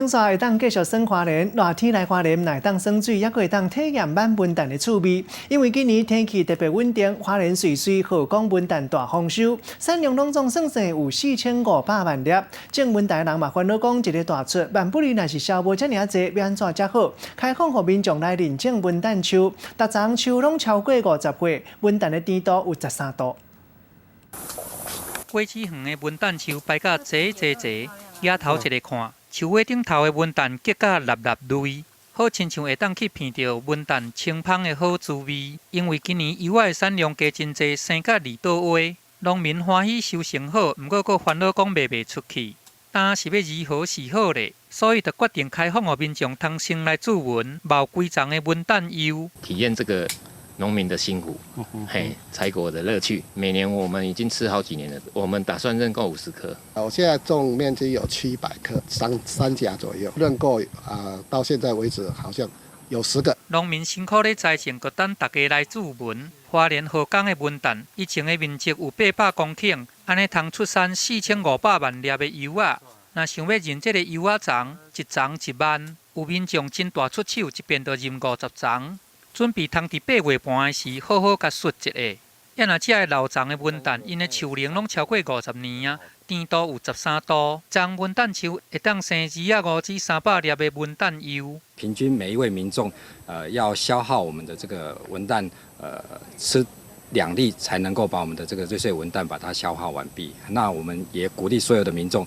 生煞会当继续耍花莲，热天来花莲，乃当耍水，也会当体验满文旦的趣味。因为今年天气特别稳定，花莲水水河港文旦大丰收，产量拢总算是有4500万粒。种文旦的人嘛烦恼讲，一个大出，万不离若是销无遮尔济，要安怎才好？开放互民众来认种文旦树，逐丛树拢超过50岁，文旦的甜度有13度。果子园的文旦树摆甲齐，抬头一个看。树尾顶头的文旦结甲粒类，好亲像会当去闻到文旦清芳的好滋味。因为今年柚仔的产量加真济，生甲2倒位，农民欢喜收成好，毋过佫烦恼讲卖袂出去，担是要如何是好咧？所以就决定开放，互民众通先来自文，冒规丛的文旦柚，体验这个农民的辛苦，采果的乐趣。每年我们已经吃好几年了，我们打算认购50颗。我现在种面积有700棵，三甲左右，认购到现在为止好像有10个。农民辛苦咧栽种，佮等大家来自文。花莲河港的文旦，以前的面积有800公顷，安尼通出产4500万粒的柚仔。若想要认这个柚仔丛，一丛1万，有民众真大出手，一边就认50丛。准备通伫8月半的时，好好甲述一下。也若遮个老丛的文旦，因的树龄拢超过50年啊，甜度有13度。种文旦树会当生2-5至300粒的文旦柚。平均每一位民众，要消耗我们的这个文旦，吃2粒才能够把我们的这个瑞穗文旦把它消耗完毕。那我们也鼓励所有的民众，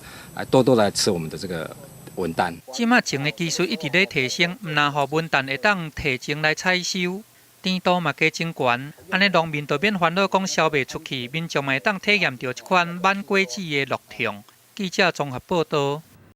多多来吃我们的这个文旦。即马种的技术一直咧提升，毋但互文旦会当提前来采收，甜度嘛加真悬。安尼农民就免烦恼讲销袂出去，民众嘛会当体验到一款满果子的乐畅。记者综合报道。